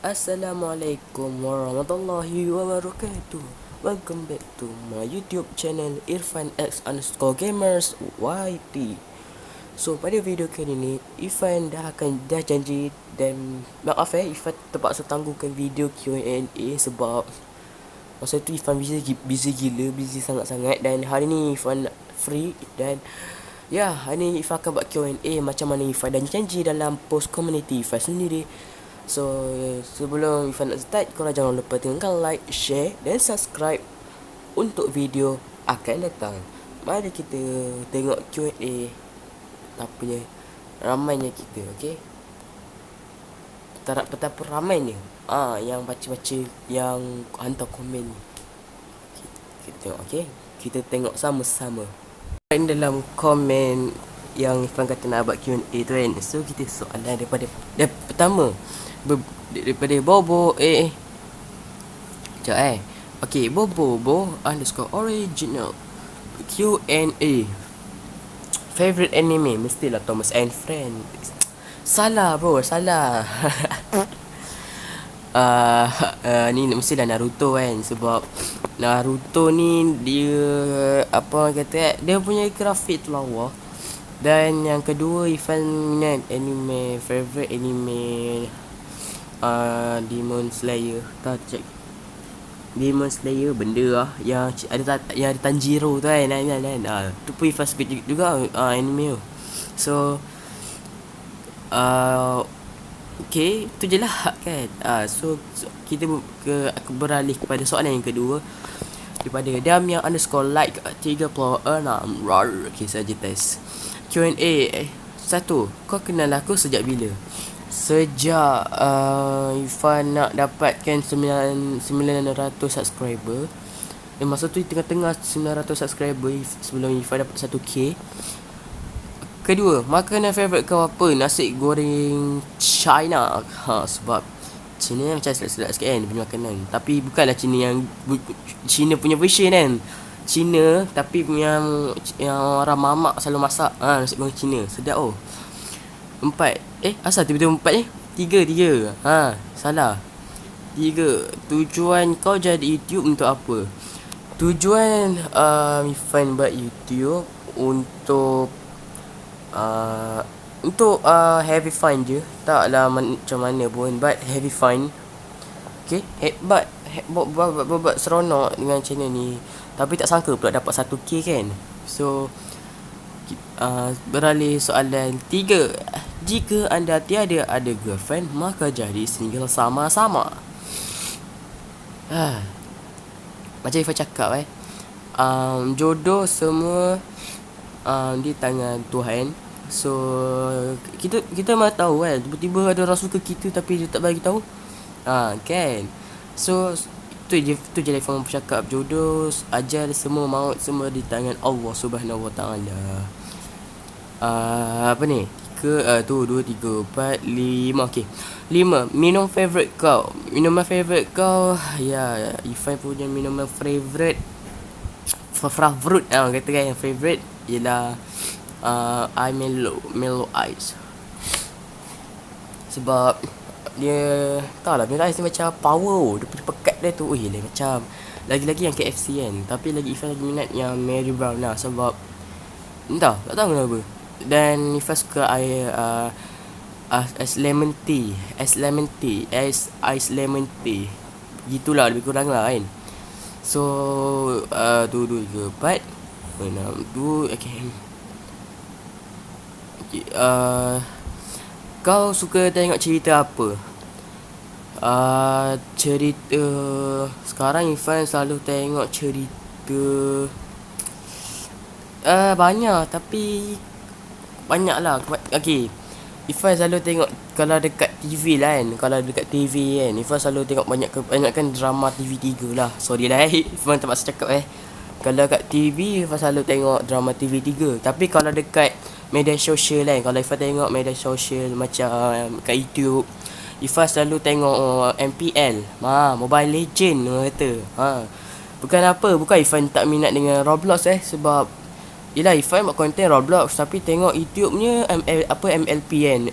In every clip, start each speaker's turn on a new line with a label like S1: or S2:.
S1: Assalamualaikum warahmatullahi wabarakatuh. Welcome back to my YouTube channel Irfan X underscore Gamers YT. So pada video kali ni Irfan dah janji dan maaf Irfan terpaksa tangguhkan video Q&A sebab masa tu Irfan busy sangat-sangat. Dan hari ni Irfan free dan ya, hari ni Irfan akan buat Q&A macam mana Irfan dan janji dalam post community Irfan sendiri. So sebelum Irfan nak start, korang jangan lupa tekankan like, share dan subscribe untuk video akan datang. Mari kita tengok Q&A tapanya ramainya kita, okey. Betapa ramainya yang baca-baca, yang hantar komen. Kita tengok, okey. Kita tengok sama-sama. Dalam komen yang Irfan kata nak buat Q&A tu kan. So kita soalan daripada pertama daripada Bobo sekejap okay, Bobo underscore original Q&A. Favorite anime mestilah Thomas and Friends. Salah bro, salah. Ni mestilah Naruto kan. Sebab Naruto ni dia apa kata, dia punya grafik tu lawa. Dan yang kedua Irfan minat anime, favorite anime Demon Slayer. Demon Slayer benda lah yang ada Tanjiro tu kan. Tu pun Irfan suka juga anime tu. So okay, tu je lah kan. So kita aku beralih kepada soalan yang kedua daripada Damian underscore like 36. Okay, saja test Q&A. 1. Kau kenal aku sejak bila? Sejak Irfan nak dapatkan 900 subscriber. Masa tu tengah-tengah 900 subscriber sebelum Irfan dapat 1k. Kedua, makanan favourite kau apa? Nasi goreng China. Sebab Cina macam sedap-sedap sikit kan dia punya makanan. Tapi bukanlah Cina punya version kan. Cina tapi yang orang mamak selalu masak. Nasi goreng Cina sedap. 4. Asal tiba-tiba 4 ni? 3. Salah. 3. Tujuan kau jadi YouTube untuk apa? Tujuan Irfan buat YouTube untuk heavy fun je. Taklah macam mana pun, but heavy fun. Okay, but buat seronok dengan channel ni. Tapi tak sangka pula dapat 1k kan. So beralih soalan 3. Jika anda tiada ada girlfriend, maka jadi single sama-sama. Macam Ifah cakap jodoh semua di tangan Tuhan. So kita mah tahu kan, tiba-tiba ada orang suka kita tapi dia tak bagi tahu. Kan. So tu je Ifah cakap, jodoh, ajal, semua maut semua di tangan Allah Subhanahu Wa Taala. Apa ni? 1, 2, 3, 4, 5. Okay, 5. Minuman favourite kau. Ya, Ifan punya minuman favourite kata kan, yang favourite ialah Milo Ice. Sebab dia taklah, Milo Ice ni macam power. Dia punya pekat dia tu lain macam. Lagi-lagi yang KFC kan. Tapi lagi Ifan lagi minat yang Mary Brown lah. Sebab tak tahu kenapa. Dan Ifan suka air ice lemon tea. Gitulah lebih kurang lah kan. So 2, 3, 4, 6, 2. Okay. Kau suka tengok cerita apa? Cerita sekarang Ifan selalu tengok cerita banyak, tapi banyak lah. Okay, Ifan selalu tengok kalau dekat TV lah kan. Ifan selalu tengok banyakkan drama TV3 lah. Sorry lah Ifan terpaksa cakap Kalau kat TV Ifan selalu tengok drama TV3. Tapi kalau dekat media sosial kan, kalau Ifan tengok media sosial macam kat YouTube, Ifan selalu tengok MPL, Mobile Legend kata. Bukan Ifan tak minat dengan Roblox sebab yelah Ifan buat konten Roblox, tapi tengok YouTube-nya MLP kan,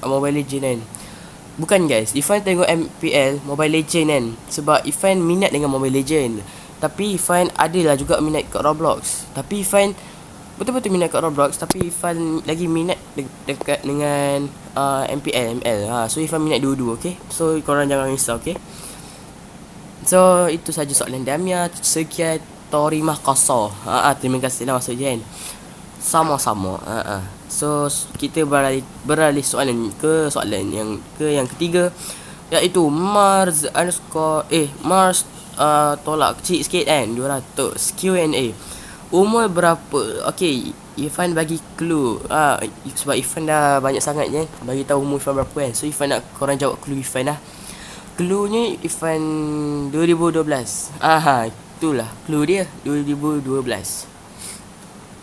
S1: Mobile Legend kan. Bukan guys, Ifan tengok MPL Mobile Legend kan. Sebab Ifan minat dengan Mobile Legend. Tapi Ifan adalah juga minat kat Roblox. Tapi Ifan betul-betul minat kat Roblox. Tapi Ifan lagi minat dekat dengan MPL ML. So Ifan minat dua-dua, okay. So korang jangan risau, okay. So itu saja soalan Damia. Sekian terima kasih. Terima kasih lah maksudnya kan. Sama-sama. So kita beralih soalan ke soalan yang ketiga, iaitu Mars tolak kecil sikit kan, 200 Q&A. Umur berapa? Okay, Ifan bagi clue. Sebab Ifan dah banyak sangat kan bagi tahu umur Ifan berapa kan. So Ifan nak korang jawab clue Ifan lah. Clue ni Ifan 2012. Itulah clue dia, 2012.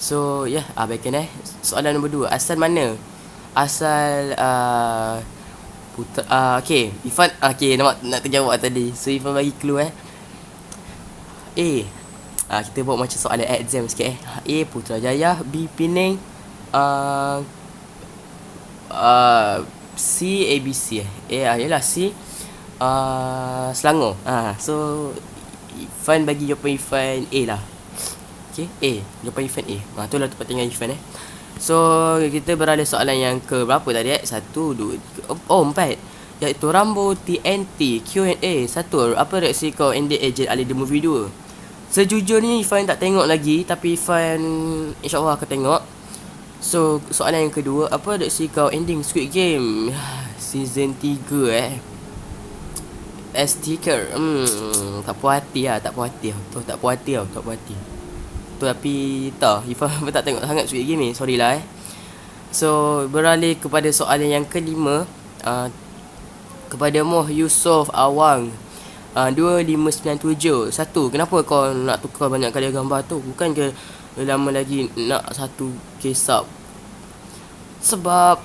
S1: So baikkan soalan nombor 2. Asal mana? Asal okay, Ifan nak terjawab tadi. So Ifan bagi clue kita buat macam soalan exam sikit A Putrajaya, B Penang, C ABC yalah C Selangor. So Ifan bagi jawapan Ifan A lah. Okay, jawapan Ifan A. Itulah tempat tinggal Ifan So kita beralih soalan yang ke berapa tadi 1, 2, 3, 4, iaitu Rambo TNT Q&A 1. Apa reaksi kau ending Agent Ali The Movie 2? Sejujurnya Ifan tak tengok lagi, tapi Ifan insyaAllah akan tengok. So soalan yang kedua, apa reaksi kau ending Squid Game Season 3 sticker. Tak puas hati lah. Tapi Ifan tak tengok sangat Squid Game ni. Sorry lah So beralih kepada soalan yang kelima, kepada Moh Yusof Awang 2597. 1. Kenapa kau nak tukar banyak kali gambar tu? Bukan ke lama lagi nak 1K sub? Sebab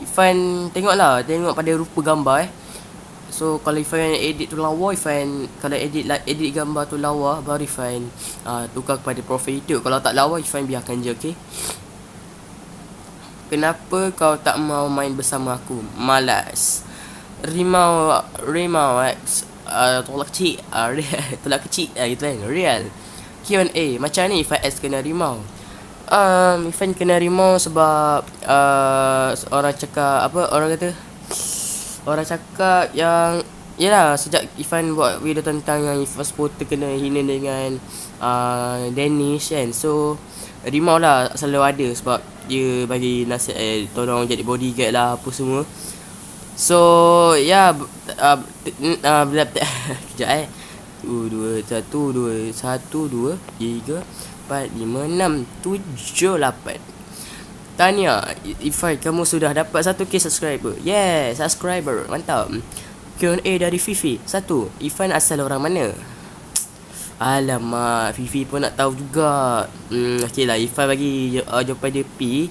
S1: Ifan tengok pada rupa gambar So kalau Ifan edit tu lawa, kalau edit gambar tu lawa, baru Ifan tukar kepada profil YouTube. Kalau tak lawa, Ifan biarkan je, okay. Kenapa kau tak mau main bersama aku? Malas. Rimau X tolak kecil gitu kan. Real Q&A, macam ni Ifan X kena rimau? Ifan kena rimau sebab orang cakap yang yalah, sejak Ifan buat video tentang yang Ifan supporter kena hina dengan Danish kan. So rimau lah selalu ada, sebab dia bagi nasihat tolong jadi bodyguard lah apa semua. So kejap 1, 2, 1, 2, 1, 2, 3, 4, 5, 6, 7, 8. Tanya, Ifai, kamu sudah dapat 1K subscriber? Yes, subscriber, mantap. Q&A dari Fifi. 1. Ifan asal orang mana? Alamak, Fifi pun nak tahu juga. Okay lah, Ifan bagi jawapan dia P,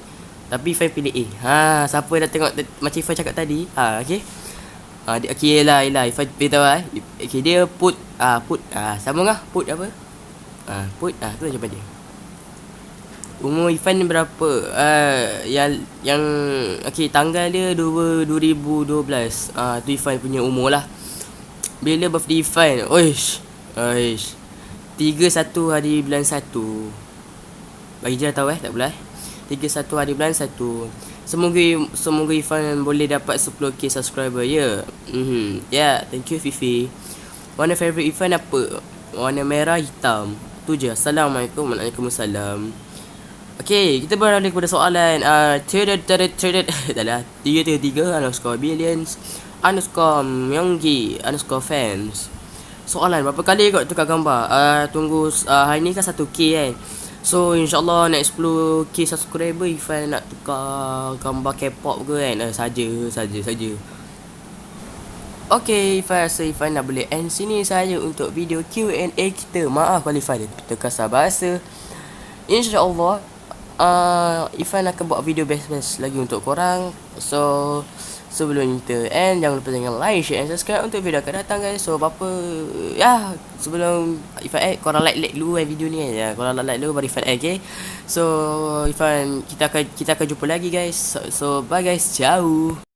S1: tapi Ifan pilih A. Siapa dah tengok macam Ifan cakap tadi? Okay. Okay lah, Ifan beritahu okay, dia put sama lah, put apa? Put, tu jawapan dia. Umur Ifan berapa? Yang okay, tanggal dia 2012. Tu Ifan punya umur lah. Bila birthday Ifan? Oish 31 hari bulan 1. Bagi je tahu tak boleh 31 hari bulan 1. Semoga Ifan boleh dapat 10K subscriber. Thank you Fifi. Warna favorite Ifan apa? Warna merah hitam. Tu je. Assalamualaikum. Waalaikumsalam. Okay, kita beralih kepada soalan _billions_Myonggi_fans. Soalan, berapa kali kau tukar gambar? Tunggu hari ni kan 1K kan. So insyaAllah next 10K subscriber Ifan nak tukar gambar K-pop ke kan. Saja. Okay, Ifan dah boleh end sini saja untuk video Q&A kita. Maaf kalau Ifan terkasar bahasa. InsyaAllah Ifan akan buat video best lagi untuk korang. So sebelum kita end, jangan lupa dengan like, share and subscribe untuk video akan datang guys. So sebelum Ifan korang like dulu video ni kan. Korang like dulu baru Ifan okay. So Ifan, kita akan jumpa lagi guys. So bye guys, ciao.